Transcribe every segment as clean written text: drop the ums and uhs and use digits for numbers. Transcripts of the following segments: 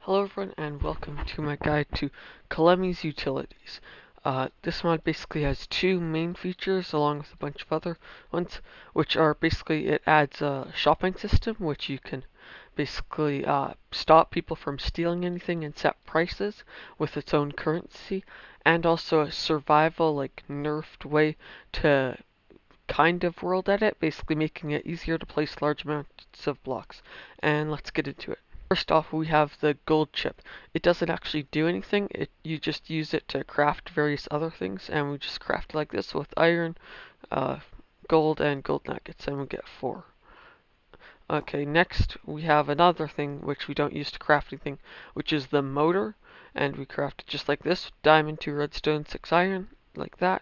Hello everyone and welcome to my guide to Calemi's utilities. This mod basically has two main features along with a bunch of other ones, which are basically it adds a shopping system which you can basically stop people from stealing anything and set prices with its own currency, and also a survival like nerfed way to kind of world edit, basically making it easier to place large amounts of blocks. And let's get into it. First off, we have the gold chip. It doesn't actually do anything. You just use it to craft various other things, and we just craft like this with iron, uh, gold, and gold nuggets, and we get 4. Okay, next we have another thing which we don't use to craft anything, which is the motor, and we craft it just like this: diamond, 2 redstone, 6 iron, like that.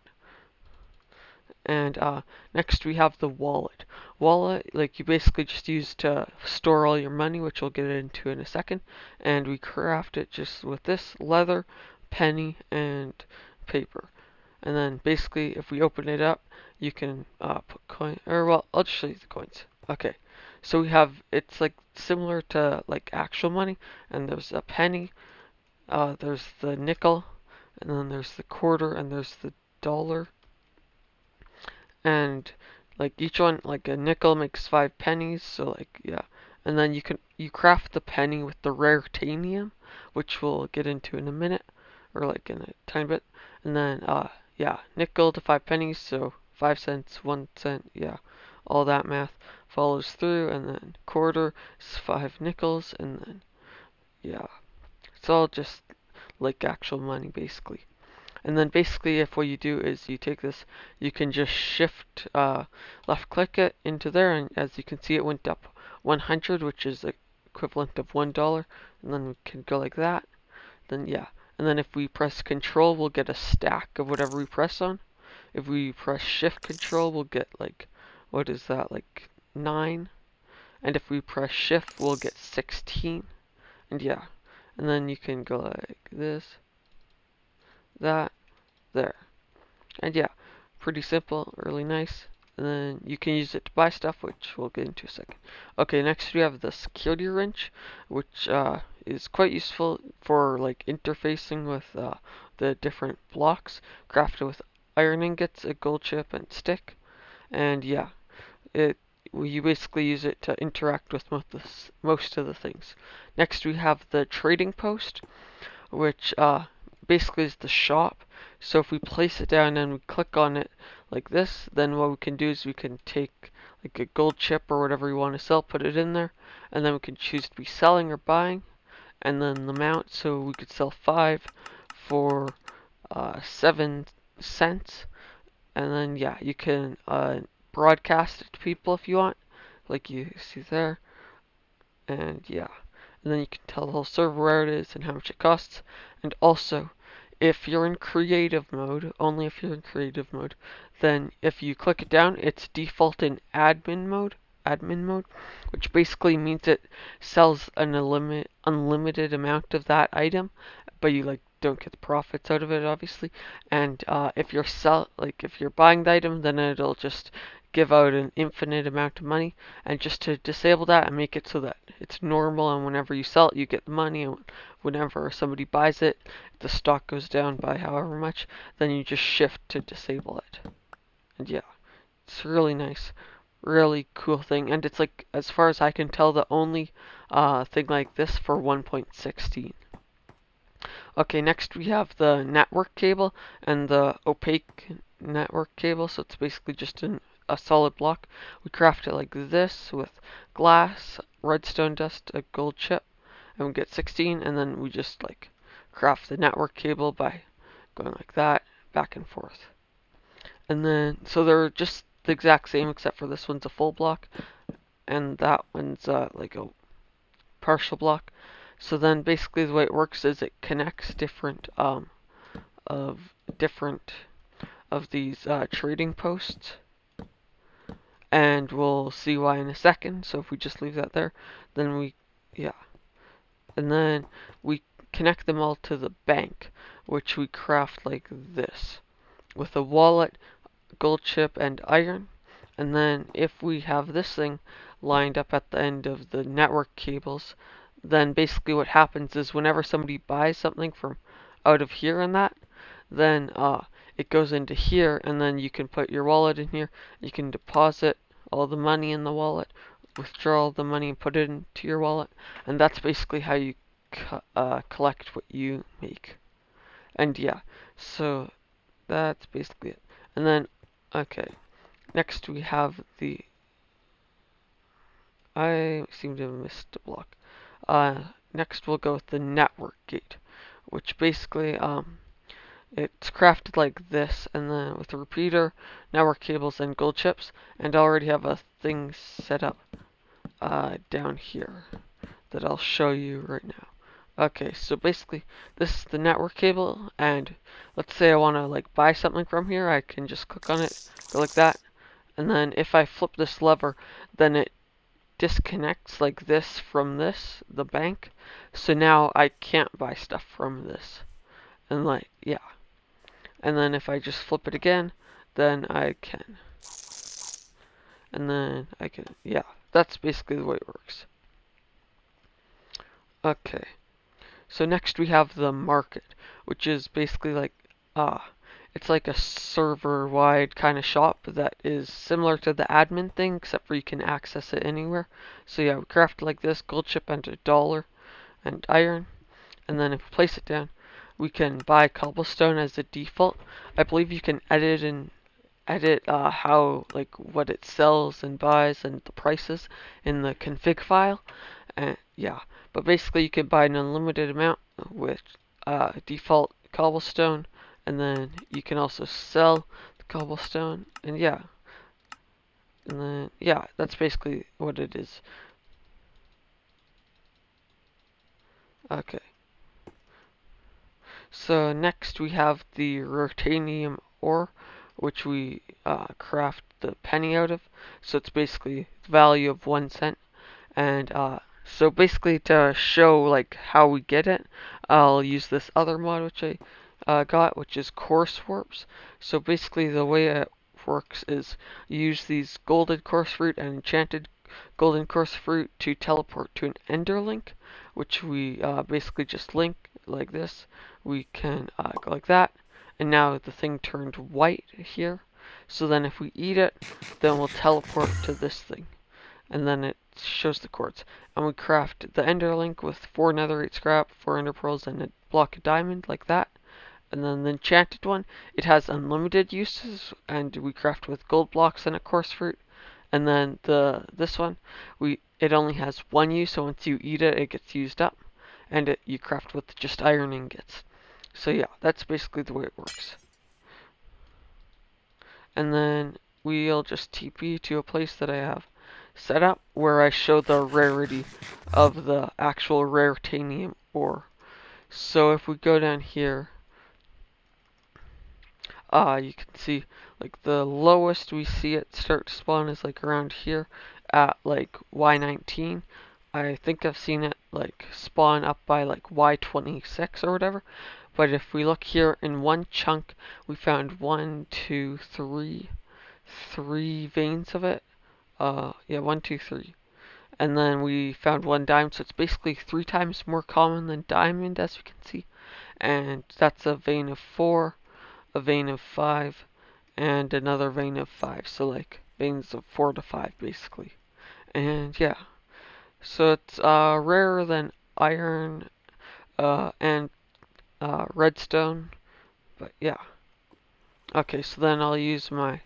And next we have the wallet. Wallet, like you basically just use to store all your money, which we'll get into in a second. And we craft it just with this leather, penny, and paper. And then basically, if we open it up, you can put coin. Or well, I'll just show you the coins. Okay, so we have it's like similar to like actual money, and there's a penny, there's the nickel, and then there's the quarter, and there's the dollar. And like each one, like a nickel makes 5 pennies, so like yeah. And then you craft the penny with the rare titanium, which we'll get into in a minute, or like in a tiny bit. And then yeah, nickel to 5 pennies, so 5 cents, 1 cent, yeah, all that math follows through. And then quarter is 5 nickels, and then yeah, it's all just like actual money basically. And then basically, if what you do is you take this, you can just shift left click it into there, and as you can see, it went up 100, which is the equivalent of $1. And then we can go like that. Then yeah, and then if we press Control, we'll get a stack of whatever we press on. If we press Shift Control, we'll get like, what is that, like 9. And if we press Shift, we'll get 16. And yeah, and then you can go like this, that, there. And yeah, pretty simple, really nice. And then you can use it to buy stuff, which we'll get into in a second. Okay, next we have the security wrench, which is quite useful for like interfacing with the different blocks, crafted with iron ingots, a gold chip, and stick. And yeah, it you basically use it to interact with most of the things. Next we have the trading post, which basically is the shop. So if we place it down and we click on it like this, then what we can do is we can take like a gold chip or whatever we want to sell, put it in there, and then we can choose to be selling or buying, and then the amount. So we could sell 5 for 7 cents, and then yeah, you can broadcast it to people if you want, like you see there, and yeah. And then you can tell the whole server where it is and how much it costs. And also, if you're in creative mode, only if you're in creative mode, then if you click it down, it's default in admin mode, which basically means it sells an unlimited amount of that item, but you like don't get the profits out of it, obviously. And if you're buying the item, then it'll just give out an infinite amount of money. And just to disable that and make it so that it's normal, and whenever you sell it, you get the money, and whenever somebody buys it, the stock goes down by however much, then you just shift to disable it. And yeah, it's really nice, really cool thing, and it's like, as far as I can tell, the only thing like this for 1.16. Okay, next we have the network cable and the opaque network cable. So it's basically just a solid block. We craft it like this with glass, redstone dust, a gold chip, and we get 16. And then we just like craft the network cable by going like that, back and forth. And then, so they're just the exact same, except for this one's a full block, and that one's like a partial block. So then basically the way it works is it connects different of different of these trading posts, and we'll see why in a second. So if we just leave that there, then yeah, and then we connect them all to the bank, which we craft like this with a wallet, gold chip, and iron. And then if we have this thing lined up at the end of the network cables, then basically what happens is whenever somebody buys something from out of here and that, then it goes into here, and then you can put your wallet in here. You can deposit all the money in the wallet, withdraw all the money and put it into your wallet, and that's basically how you collect what you make. And yeah, so that's basically it. And then, okay, next we have the, I seem to have missed a block. Next we'll go with the network gate, which basically, it's crafted like this, and then with a repeater, network cables, and gold chips, and I already have a thing set up down here that I'll show you right now. Okay, so basically, this is the network cable, and let's say I want to like buy something from here, I can just click on it, go like that, and then if I flip this lever, then it disconnects like this from this, the bank, so now I can't buy stuff from this, and like, yeah. And then if I just flip it again, then I can. And then I can, yeah, that's basically the way it works. Okay, so next we have the market, which is basically like, it's like a server-wide kind of shop that is similar to the admin thing, except for you can access it anywhere. So yeah, we craft like this, gold chip and a dollar and iron. And then if we place it down, we can buy cobblestone as a default. I believe you can edit how like what it sells and buys and the prices in the config file. And yeah, but basically you can buy an unlimited amount with default cobblestone, and then you can also sell the cobblestone, and yeah, that's basically what it is. Okay. So next we have the rotanium ore, which we craft the penny out of. So it's basically the value of 1 cent. And so basically to show like how we get it, I'll use this other mod which I got, which is Coarse Warps. So basically the way it works is you use these golden coarse fruit and enchanted golden coarse fruit to teleport to an ender link, which we basically just link like this. We can go like that, and now the thing turned white here. So then if we eat it, then we'll teleport to this thing, and then it shows the chords. And we craft the ender link with 4 netherite scrap, 4 ender pearls, and a block of diamond like that. And then the enchanted one, it has unlimited uses, and we craft with gold blocks and a coarse fruit. And then this one, it only has 1 use, so once you eat it, it gets used up, and you craft with just iron ingots. So yeah, that's basically the way it works. And then we'll just TP to a place that I have set up where I show the rarity of the actual raretanium ore. So if we go down here, you can see like the lowest we see it start to spawn is like around here at like Y19. I think I've seen it like spawn up by like Y26 or whatever. But if we look here in one chunk, we found 1, 2, 3, 3 veins of it. Yeah, 1, 2, 3. And then we found 1 diamond, so it's basically 3 times more common than diamond, as you can see. And that's a vein of 4, a vein of 5, and another vein of 5. So like veins of 4 to 5, basically. And yeah, so it's rarer than iron and redstone, but yeah. Okay, so then I'll use my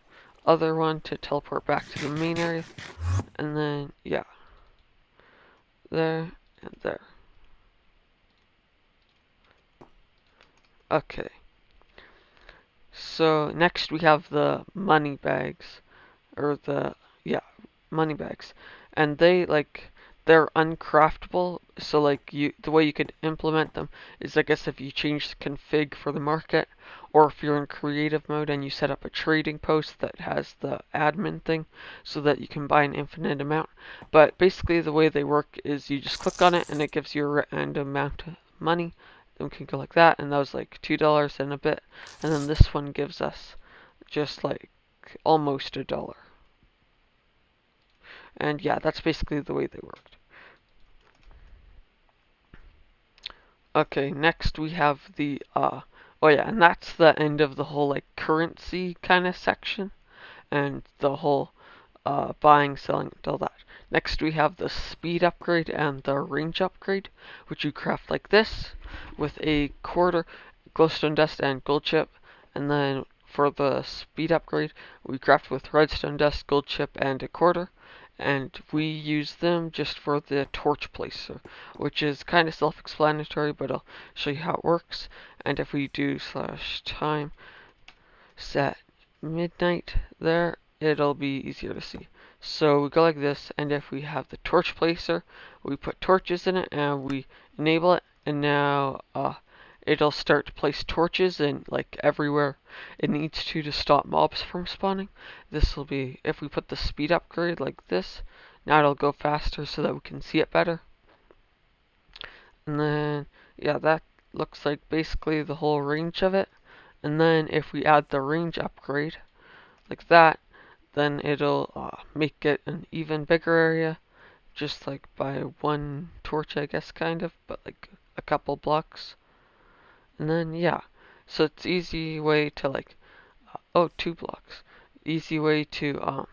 other one to teleport back to the main area, and then yeah, there and there. Okay, so next we have the money bags, or yeah, money bags, and they're uncraftable. So like the way you could implement them is, I guess, if you change the config for the market, or if you're in creative mode and you set up a trading post that has the admin thing so that you can buy an infinite amount. But basically the way they work is you just click on it and it gives you a random amount of money. Then we can go like that, and that was like $2 and a bit, and then this one gives us just like almost $1. And yeah, that's basically the way they worked. Okay, next we have the oh yeah, and that's the end of the whole like currency kind of section and the whole buying, selling, and all that. Next we have the speed upgrade and the range upgrade, which you craft like this with a quarter glowstone dust and gold chip, and then for the speed upgrade we craft with redstone dust, gold chip, and a quarter. And we use them just for the torch placer, which is kind of self-explanatory, but I'll show you how it works. And if we do /time set midnight there, it'll be easier to see. So we go like this, and if we have the torch placer, we put torches in it and we enable it, and now it'll start to place torches in like everywhere it needs to stop mobs from spawning. This will be, if we put the speed upgrade like this, now it'll go faster so that we can see it better. And then yeah, that looks like basically the whole range of it. And then if we add the range upgrade like that, then it'll make it an even bigger area, just like by one torch, I guess, kind of, but like a couple blocks. And then yeah, so it's easy way to like, oh, 2 blocks. Easy way to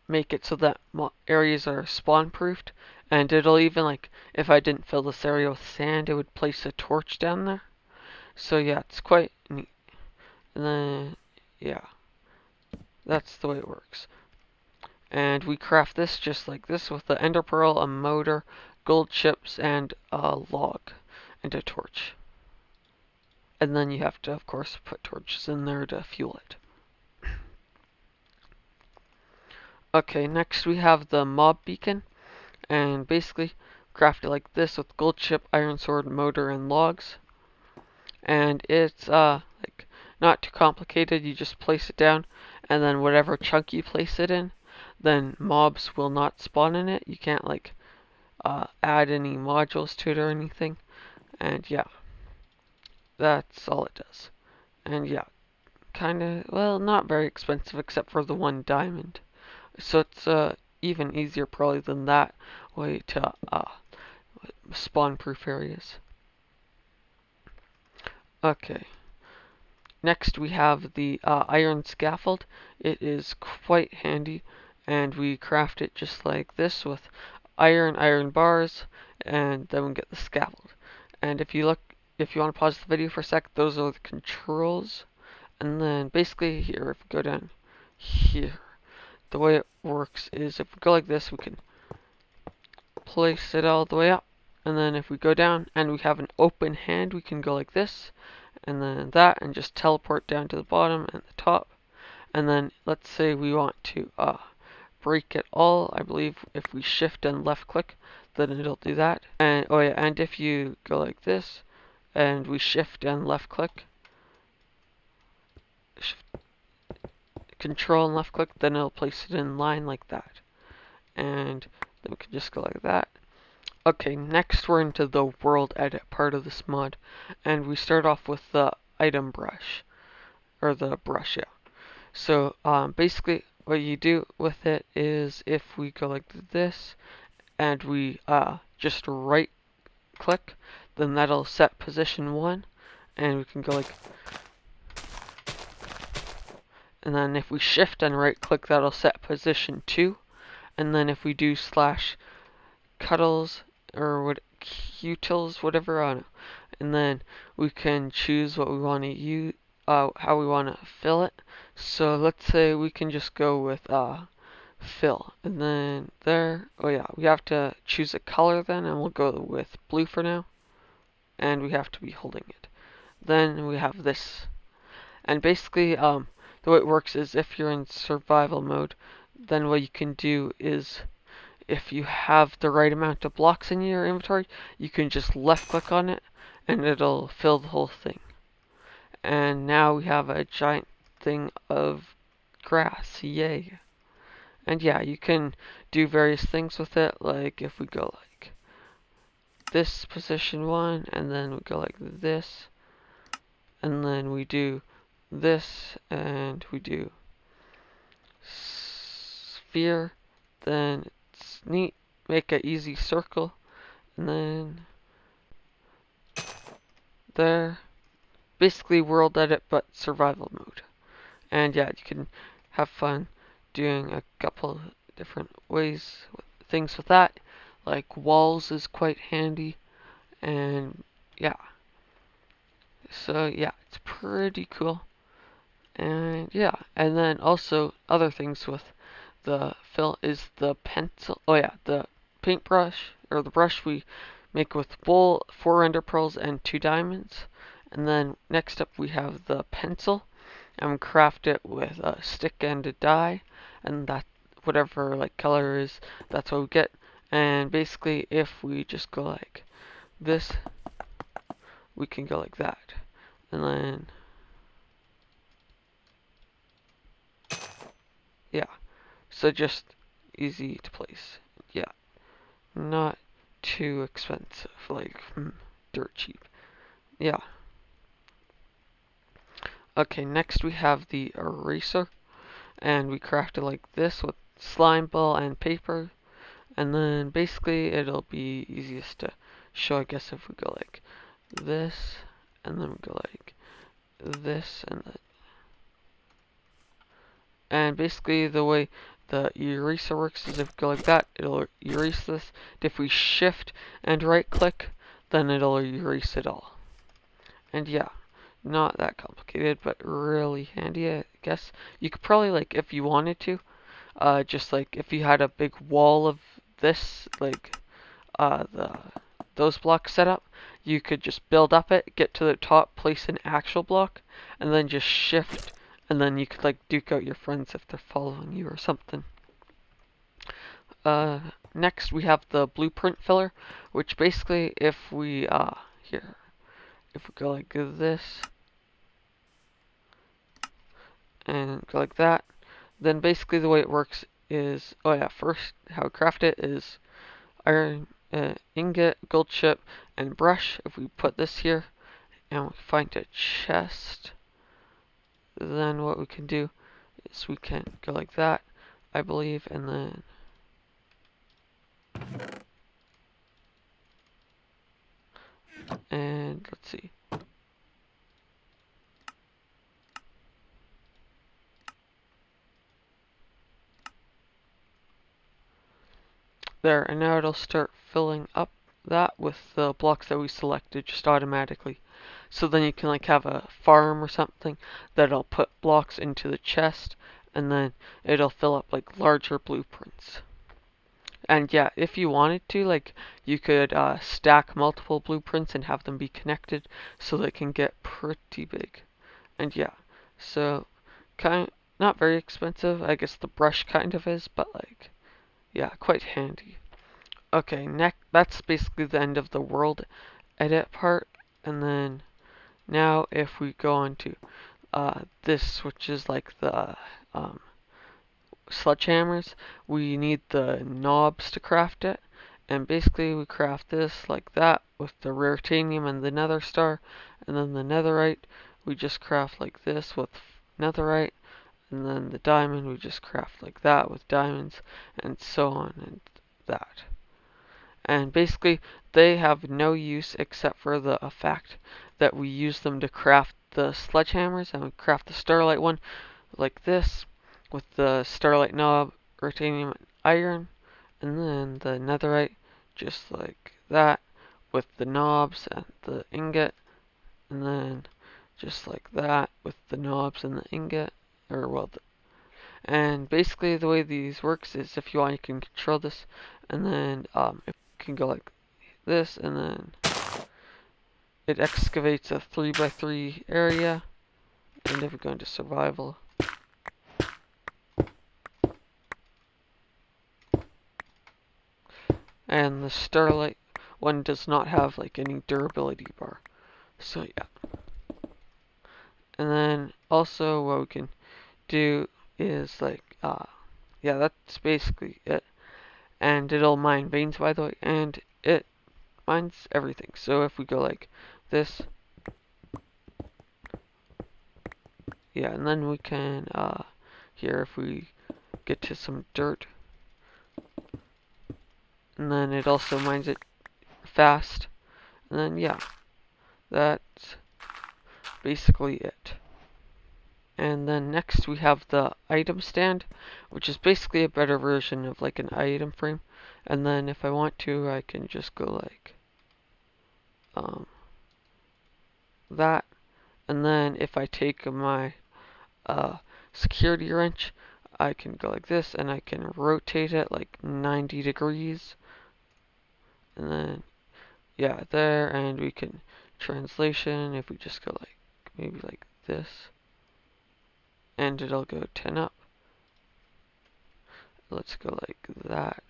make it so that areas are spawn proofed, and it'll even like, if I didn't fill this area with sand, it would place a torch down there. So yeah, it's quite neat. And then yeah, that's the way it works. And we craft this just like this with the ender pearl, a motor, gold chips, and a log, and a torch. And then you have to, of course, put torches in there to fuel it. Okay, next we have the mob beacon, and basically craft it like this with gold chip, iron sword, motor, and logs. And it's like not too complicated. You just place it down, and then whatever chunk you place it in, then mobs will not spawn in it. You can't like add any modules to it or anything. And yeah, that's all it does. And yeah, kind of, well, not very expensive except for the 1 diamond. So it's even easier probably than that way to spawn proof areas. Okay. Next we have the iron scaffold. It is quite handy, and we craft it just like this with iron bars, and then we get the scaffold. And if you want to pause the video for a sec, those are the controls. And then basically here, if we go down here, the way it works is if we go like this, we can place it all the way up. And then if we go down and we have an open hand, we can go like this, and then that, and just teleport down to the bottom and the top. And then let's say we want to break it all. I believe if we shift and left click, then it'll do that. And oh yeah, and if you go like this and we shift and left click, control and left click, then it'll place it in line like that. And then we can just go like that. Okay, next we're into the world edit part of this mod, and we start off with the item brush, or the brush, yeah. So basically what you do with it is if we go like this and we just right click, then that'll set position 1, and we can go like, and then if we shift and right click, that'll set position 2, and then if we do slash cuddles or what utils, whatever, I don't know, and then we can choose what we want to use, how we want to fill it. So let's say we can just go with fill, and then there, oh yeah, we have to choose a color then, and we'll go with blue for now, and we have to be holding it. Then we have this, and basically the way it works is if you're in survival mode, then what you can do is, if you have the right amount of blocks in your inventory, you can just left click on it and it'll fill the whole thing. And now we have a giant thing of grass, yay. And yeah, you can do various things with it, like if we go like this position 1, and then we go like this, and then we do this, and we do sphere, then it's neat, make an easy circle, and then there. Basically world edit, but survival mode. And yeah, you can have fun doing a couple different things with that. Like walls is quite handy, and yeah. So yeah, it's pretty cool. And yeah, and then also other things with the fill is the pencil. Oh yeah, the paintbrush or the brush we make with wool, 4 ender pearls, and 2 diamonds. And then next up we have the pencil, and we craft it with a stick and a die, and that whatever like color is, that's what we get. And basically, if we just go like this, we can go like that, and then yeah. So just easy to place. Yeah, not too expensive, like dirt cheap. Yeah. Okay, next we have the eraser, and we craft it like this with slime ball and paper, and then basically it'll be easiest to show, I guess, if we go like this, and then we go like this, and basically the way the eraser works is if we go like that, it'll erase this. If we shift and right click, then it'll erase it all. And yeah, not that complicated, but really handy, I guess. You could probably, like, if you wanted to, just like if you had a big wall of this, like those blocks set up, you could just build up it, get to the top, place an actual block, and then just shift, and then you could like duke out your friends if they're following you or something. Next we have the blueprint filler, which basically if we if we go like this and go like that, then basically the way it works is, oh yeah, first how we craft it is iron ingot, gold chip, and brush. If we put this here and we find a chest, then what we can do is we can go like that, I believe, and then let's see. There, and now it'll start filling up that with the blocks that we selected just automatically. So then you can like have a farm or something that'll put blocks into the chest, and then it'll fill up like larger blueprints. And yeah, if you wanted to, like, you could stack multiple blueprints and have them be connected so they can get pretty big. And yeah, so not very expensive. I guess the brush kind of is, but like, yeah, quite handy. Okay, next, that's basically the end of the world edit part. And then now if we go on to this, which is like the sledgehammers, we need the knobs to craft it. And basically we craft this like that with the raritanium and the nether star. And then the netherite we just craft like this with netherite. And then the diamond we just craft like that with diamonds, and so on and that. And basically they have no use except for the fact that we use them to craft the sledgehammers, and we craft the starlight one like this with the starlight knob, raritanium, and iron, and then the netherite just like that with the knobs and the ingot, and then just like that with the knobs and the ingot, or well, and basically the way these works is if you want you can control this, and then if you can go like this, and then it excavates a 3x3 area, and if we go into survival, and the starlight one does not have like any durability bar. So yeah. And then also what we can do is like yeah, that's basically it. And it'll mine veins, by the way, and it mines everything. So if we go like this, yeah, and then we can here if we get to some dirt, and then it also mines it fast, and then yeah. that's basically it. And then next we have the item stand, which is basically a better version of like an item frame. And then if I want to, I can just go like that. And then if I take my security wrench, I can go like this and I can rotate it like 90 degrees. And then, yeah, there. And we can translation if we just go like maybe like this. And it'll go 10 up. Let's go like that.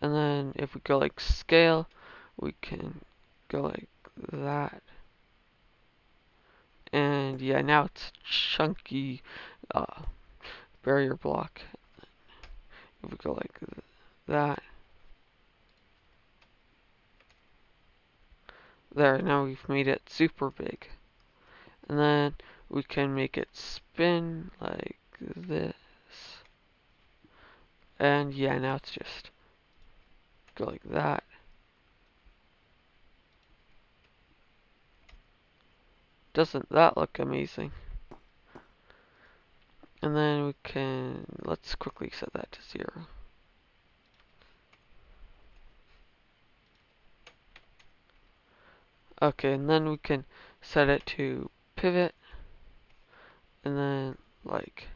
And then if we go like scale, we can go like that. And yeah, now it's chunky barrier block. If we go like that. There, now we've made it super big. And then we can make it spin like this. And yeah, now it's just go like that. Doesn't that look amazing? And then we can, let's quickly set that to 0. Okay, and then we can set it to pivot. And then like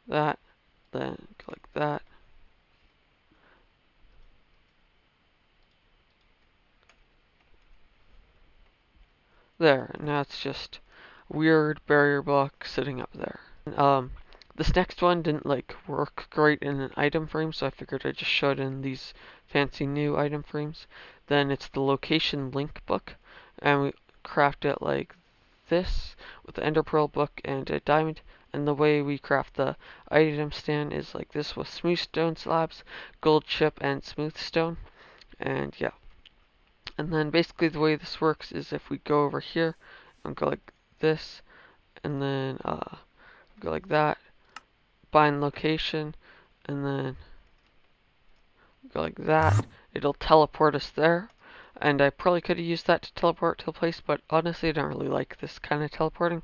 that. Then go like that. There, now it's just weird barrier block sitting up there. This next one didn't like work great in an item frame, so I figured I'd just show it in these fancy new item frames. Then it's the location link book, and we craft it like this with the ender pearl book and a diamond. And the way we craft the item stand is like this with smooth stone slabs, gold chip, and smooth stone. And yeah. And then basically the way this works is if we go over here and go like this, and then go like that, bind location, and then go like that, it'll teleport us there. And I probably could have used that to teleport to a place, but honestly I don't really like this kind of teleporting.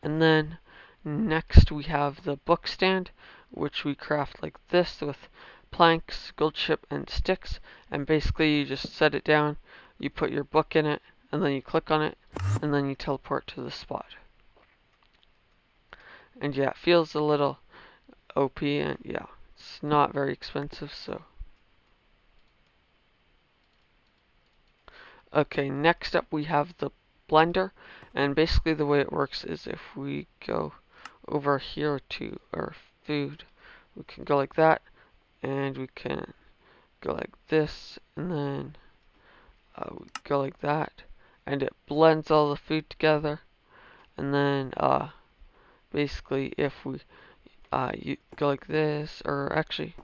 And then next we have the book stand, which we craft like this with planks, gold chip, and sticks. And basically you just set it down, you put your book in it, and then you click on it, and then you teleport to the spot. And yeah, it feels a little OP, and yeah, it's not very expensive, so. Okay, next up we have the blender, and basically the way it works is if we go over here to our food, we can go like that, and we can go like this, and then we go like that, and it blends all the food together. And then basically if we you go like this, or actually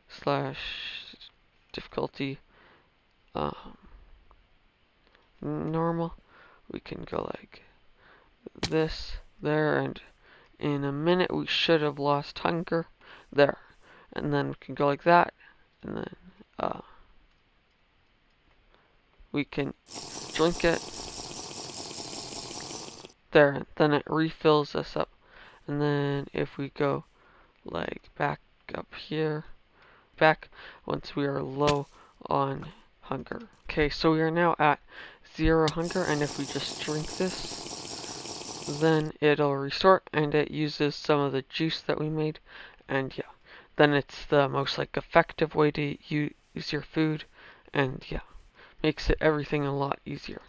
slash difficulty normal, we can go like this there, and in a minute we should have lost hunger there. And then we can go like that, and then we can drink it there, and then it refills us up. And then if we go like back up here, back once we are low on hunger. Okay, so we are now at 0 hunger, and if we just drink this, then it'll restore, and it uses some of the juice that we made. And yeah, then it's the most like effective way to use your food, and yeah, makes it everything a lot easier.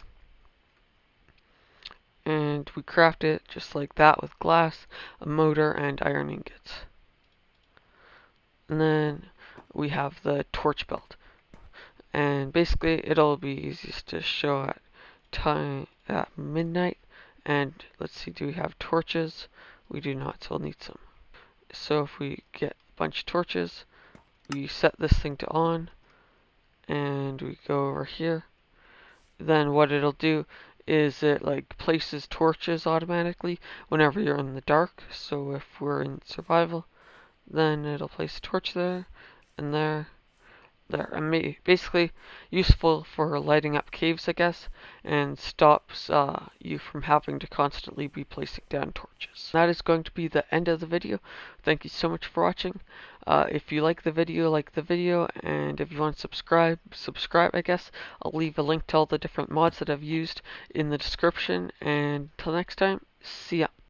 And we craft it just like that with glass, a motor, and iron ingots. And then we have the torch belt, and basically it'll be easiest to show at time at midnight. And let's see, do we have torches? We do not, so we'll need some. So if we get a bunch of torches, we set this thing to on, and we go over here. Then what it'll do is it like places torches automatically whenever you're in the dark. So if we're in survival, then it'll place a torch there and there, there, and basically useful for lighting up caves, I guess, and stops you from having to constantly be placing down torches. That is going to be the end of the video. Thank you so much for watching. If you like the video, and if you want to subscribe, I guess. I'll leave a link to all the different mods that I've used in the description, and until next time, see ya.